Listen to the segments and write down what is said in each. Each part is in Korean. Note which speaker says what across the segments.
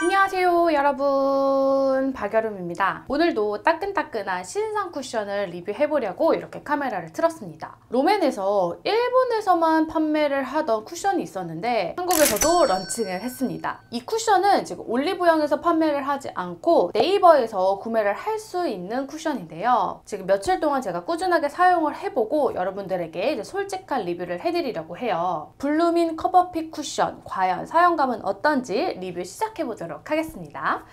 Speaker 1: 안녕하세요 여러분, 박여름입니다. 오늘도 따끈따끈한 신상 쿠션을 리뷰해보려고 이렇게 카메라를 틀었습니다. 롬앤에서 일본에서만 판매를 하던 쿠션이 있었는데 한국에서도 런칭을 했습니다. 이 쿠션은 지금 올리브영에서 판매를 하지 않고 네이버에서 구매를 할 수 있는 쿠션인데요. 지금 며칠 동안 제가 꾸준하게 사용을 해보고 여러분들에게 이제 솔직한 리뷰를 해드리려고 해요. 블루민 커버핏 쿠션, 과연 사용감은 어떤지 리뷰 시작해보도록 하겠습니다.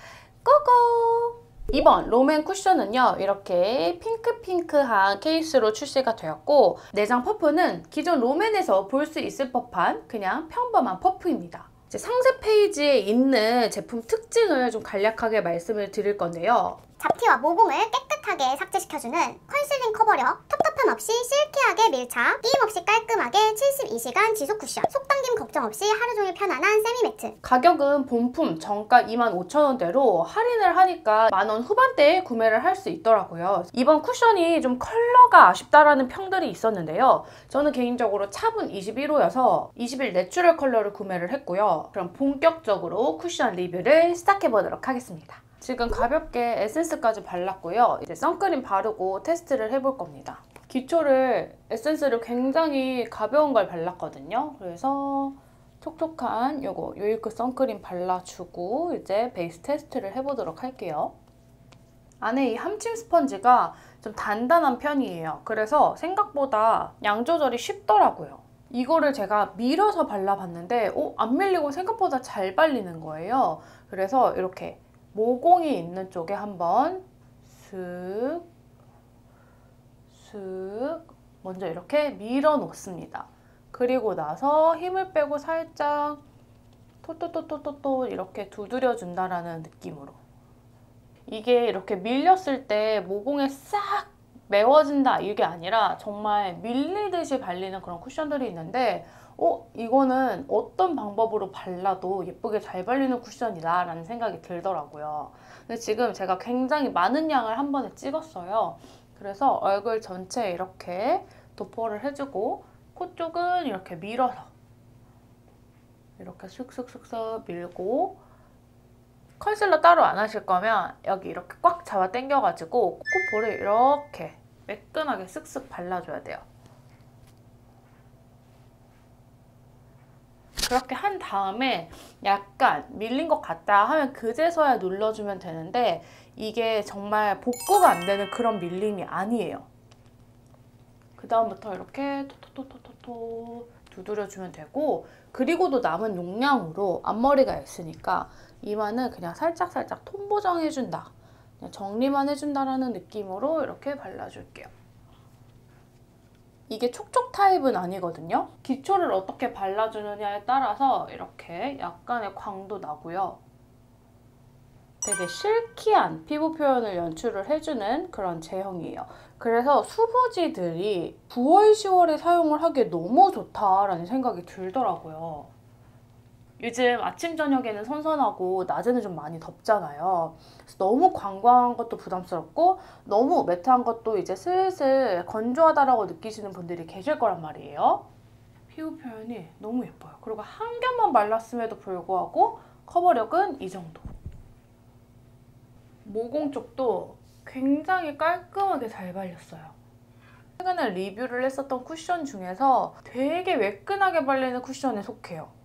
Speaker 1: 고고! 이번 롬앤 쿠션은요, 이렇게 핑크핑크한 케이스로 출시가 되었고, 내장 퍼프는 기존 롬앤에서 볼 수 있을 법한 그냥 평범한 퍼프입니다. 이제 상세 페이지에 있는 제품 특징을 좀 간략하게 말씀을 드릴 건데요.
Speaker 2: 잡티와 모공을 깨끗하게 삭제시켜주는 컨실링 커버력, 텁텁함 없이 실키하게 밀착, 끼임 없이 깔끔하게 72시간 지속 쿠션, 속당김 걱정 없이 하루 종일 편안한 세미매트.
Speaker 1: 가격은 본품 정가 25,000원대로 할인을 하니까 만원 후반대에 구매를 할 수 있더라고요. 이번 쿠션이 좀 컬러가 아쉽다라는 평들이 있었는데요. 저는 개인적으로 차분 21호여서 21 내추럴 컬러를 구매를 했고요. 그럼 본격적으로 쿠션 리뷰를 시작해보도록 하겠습니다. 지금 가볍게 에센스까지 발랐고요. 이제 선크림 바르고 테스트를 해볼 겁니다. 기초를 에센스를 굉장히 가벼운 걸 발랐거든요. 그래서 촉촉한 요거 유이크 선크림 발라주고 이제 베이스 테스트를 해보도록 할게요. 안에 이 함침 스펀지가 좀 단단한 편이에요. 그래서 생각보다 양 조절이 쉽더라고요. 이거를 제가 밀어서 발라봤는데 안 밀리고 생각보다 잘 발리는 거예요. 그래서 이렇게 모공이 있는 쪽에 한번 슥 먼저 이렇게 밀어 놓습니다. 그리고 나서 힘을 빼고 살짝 토토토토토토 이렇게 두드려 준다라는 느낌으로. 이게 이렇게 밀렸을 때 모공에 싹 메워진다 이게 아니라 정말 밀리듯이 발리는 그런 쿠션들이 있는데 이거는 어떤 방법으로 발라도 예쁘게 잘 발리는 쿠션이다 라는 생각이 들더라고요. 근데 지금 제가 굉장히 많은 양을 한 번에 찍었어요. 그래서 얼굴 전체에 이렇게 도포를 해주고 코 쪽은 이렇게 밀어서 이렇게 슥슥슥슥 밀고, 컨실러 따로 안 하실 거면 여기 이렇게 꽉 잡아 당겨가지고 코코볼을 이렇게 매끈하게 쓱쓱 발라줘야 돼요. 그렇게 한 다음에 약간 밀린 것 같다 하면 그제서야 눌러주면 되는데 이게 정말 복구가 안 되는 그런 밀림이 아니에요. 그 다음부터 이렇게 토토토토토 두드려주면 되고, 그리고도 남은 용량으로 앞머리가 있으니까 이마는 그냥 살짝살짝 톤 보정해준다, 그냥 정리만 해준다라는 느낌으로 이렇게 발라줄게요. 이게 촉촉 타입은 아니거든요. 기초를 어떻게 발라주느냐에 따라서 이렇게 약간의 광도 나고요. 되게 실키한 피부 표현을 연출을 해주는 그런 제형이에요. 그래서 수부지들이 9월, 10월에 사용을 하기에 너무 좋다라는 생각이 들더라고요. 요즘 아침, 저녁에는 선선하고 낮에는 좀 많이 덥잖아요. 그래서 너무 광광한 것도 부담스럽고 너무 매트한 것도 이제 슬슬 건조하다라고 느끼시는 분들이 계실 거란 말이에요. 피부 표현이 너무 예뻐요. 그리고 한 겹만 발랐음에도 불구하고 커버력은 이 정도. 모공 쪽도 굉장히 깔끔하게 잘 발렸어요. 최근에 리뷰를 했었던 쿠션 중에서 되게 매끈하게 발리는 쿠션에 속해요.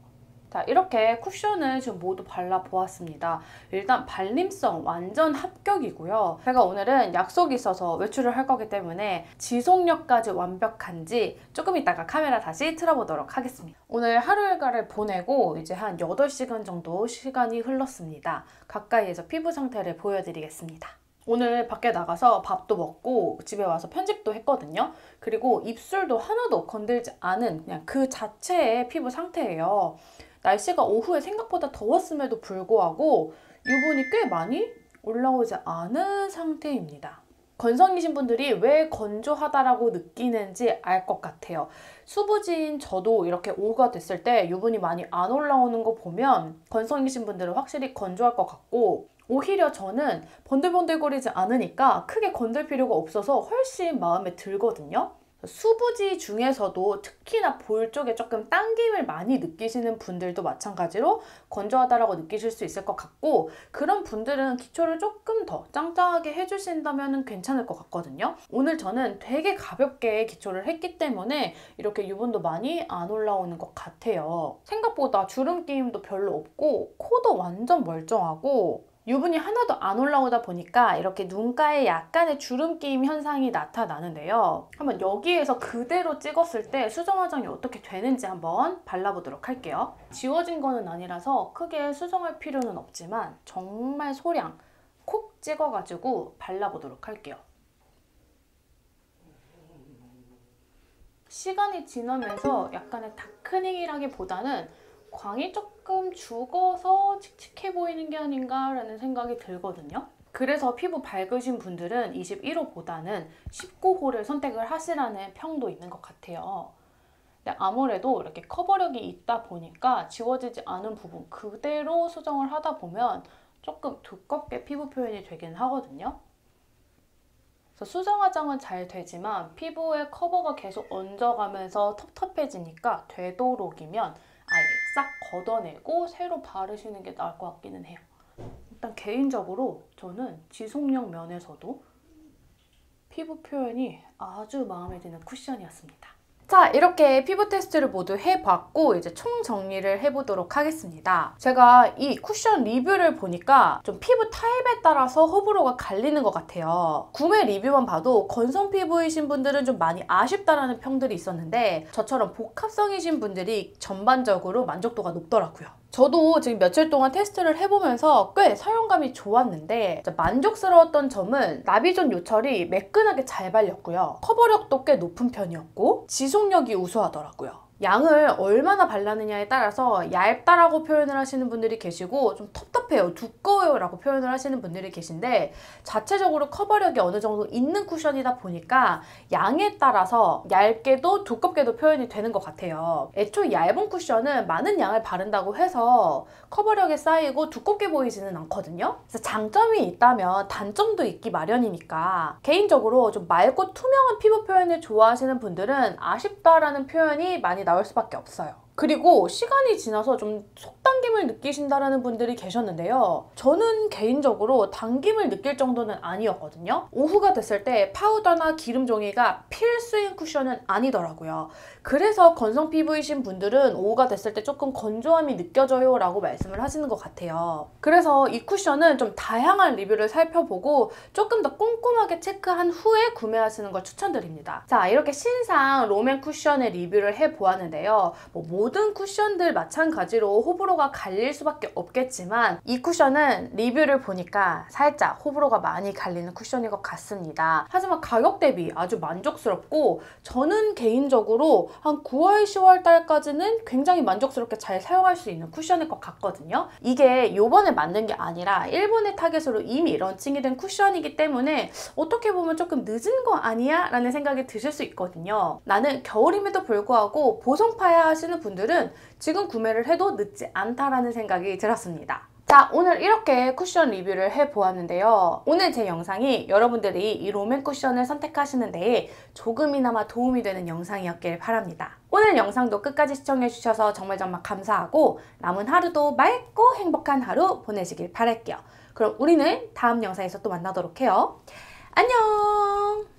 Speaker 1: 자, 이렇게 쿠션을 지금 모두 발라보았습니다. 일단 발림성 완전 합격이고요. 제가 오늘은 약속이 있어서 외출을 할 거기 때문에 지속력까지 완벽한지 조금 이따가 카메라 다시 틀어보도록 하겠습니다. 오늘 하루 일과를 보내고 이제 한 8시간 정도 시간이 흘렀습니다. 가까이에서 피부 상태를 보여드리겠습니다. 오늘 밖에 나가서 밥도 먹고 집에 와서 편집도 했거든요. 그리고 입술도 하나도 건들지 않은 그냥 그 자체의 피부 상태예요. 날씨가 오후에 생각보다 더웠음에도 불구하고 유분이 꽤 많이 올라오지 않은 상태입니다. 건성이신 분들이 왜 건조하다라고 느끼는지 알 것 같아요. 수부지인 저도 이렇게 오후가 됐을 때 유분이 많이 안 올라오는 거 보면 건성이신 분들은 확실히 건조할 것 같고, 오히려 저는 번들번들거리지 않으니까 크게 건들 필요가 없어서 훨씬 마음에 들거든요. 수부지 중에서도 특히나 볼 쪽에 조금 당김을 많이 느끼시는 분들도 마찬가지로 건조하다라고 느끼실 수 있을 것 같고, 그런 분들은 기초를 조금 더 짱짱하게 해주신다면 괜찮을 것 같거든요. 오늘 저는 되게 가볍게 기초를 했기 때문에 이렇게 유분도 많이 안 올라오는 것 같아요. 생각보다 주름 끼임도 별로 없고 코도 완전 멀쩡하고 유분이 하나도 안 올라오다 보니까 이렇게 눈가에 약간의 주름 끼임 현상이 나타나는데요. 한번 여기에서 그대로 찍었을 때 수정 화장이 어떻게 되는지 한번 발라보도록 할게요. 지워진 거는 아니라서 크게 수정할 필요는 없지만 정말 소량 콕 찍어가지고 발라보도록 할게요. 시간이 지나면서 약간의 다크닝이라기보다는 광이 조금 죽어서 칙칙해 보이는 게 아닌가라는 생각이 들거든요. 그래서 피부 밝으신 분들은 21호보다는 19호를 선택을 하시라는 평도 있는 것 같아요. 근데 아무래도 이렇게 커버력이 있다 보니까 지워지지 않은 부분 그대로 수정을 하다 보면 조금 두껍게 피부 표현이 되긴 하거든요. 그래서 수정 화장은 잘 되지만 피부에 커버가 계속 얹어가면서 텁텁해지니까 되도록이면 아예 싹 걷어내고 새로 바르시는 게 나을 것 같기는 해요. 일단 개인적으로 저는 지속력 면에서도 피부 표현이 아주 마음에 드는 쿠션이었습니다. 자, 이렇게 피부 테스트를 모두 해봤고 이제 총 정리를 해보도록 하겠습니다. 제가 이 쿠션 리뷰를 보니까 좀 피부 타입에 따라서 호불호가 갈리는 것 같아요. 구매 리뷰만 봐도 건성 피부이신 분들은 좀 많이 아쉽다라는 평들이 있었는데 저처럼 복합성이신 분들이 전반적으로 만족도가 높더라고요. 저도 지금 며칠 동안 테스트를 해보면서 꽤 사용감이 좋았는데 만족스러웠던 점은 나비존 요철이 매끈하게 잘 발렸고요. 커버력도 꽤 높은 편이었고 지속력이 우수하더라고요. 양을 얼마나 발랐느냐에 따라서 얇다라고 표현을 하시는 분들이 계시고 좀 텁텁해요, 두꺼워요 라고 표현을 하시는 분들이 계신데 자체적으로 커버력이 어느 정도 있는 쿠션이다 보니까 양에 따라서 얇게도 두껍게도 표현이 되는 것 같아요. 애초에 얇은 쿠션은 많은 양을 바른다고 해서 커버력이 쌓이고 두껍게 보이지는 않거든요. 그래서 장점이 있다면 단점도 있기 마련이니까 개인적으로 좀 맑고 투명한 피부 표현을 좋아하시는 분들은 아쉽다라는 표현이 많이 나올 수밖에 없어요. 그리고 시간이 지나서 좀 속당김을 느끼신다는 분들이 계셨는데요. 저는 개인적으로 당김을 느낄 정도는 아니었거든요. 오후가 됐을 때 파우더나 기름 종이가 필수인 쿠션은 아니더라고요. 그래서 건성 피부이신 분들은 오후가 됐을 때 조금 건조함이 느껴져요 라고 말씀을 하시는 것 같아요. 그래서 이 쿠션은 좀 다양한 리뷰를 살펴보고 조금 더 꼼꼼하게 체크한 후에 구매하시는 걸 추천드립니다. 자, 이렇게 신상 롬앤 쿠션의 리뷰를 해보았는데요. 모든 쿠션들 마찬가지로 호불호가 갈릴 수밖에 없겠지만 이 쿠션은 리뷰를 보니까 살짝 호불호가 많이 갈리는 쿠션인 것 같습니다. 하지만 가격 대비 아주 만족스럽고 저는 개인적으로 한 9월, 10월 달까지는 굉장히 만족스럽게 잘 사용할 수 있는 쿠션일 것 같거든요. 이게 요번에 만든 게 아니라 일본의 타겟으로 이미 런칭이 된 쿠션이기 때문에 어떻게 보면 조금 늦은 거 아니야? 라는 생각이 드실 수 있거든요. 나는 겨울임에도 불구하고 보송파야 하시는 분들은 지금 구매를 해도 늦지 않다라는 생각이 들었습니다. 자, 오늘 이렇게 쿠션 리뷰를 해보았는데요. 오늘 제 영상이 여러분들이 이 롬앤 쿠션을 선택하시는 데에 조금이나마 도움이 되는 영상이었길 바랍니다. 오늘 영상도 끝까지 시청해주셔서 정말 감사하고 남은 하루도 맑고 행복한 하루 보내시길 바랄게요. 그럼 우리는 다음 영상에서 또 만나도록 해요. 안녕!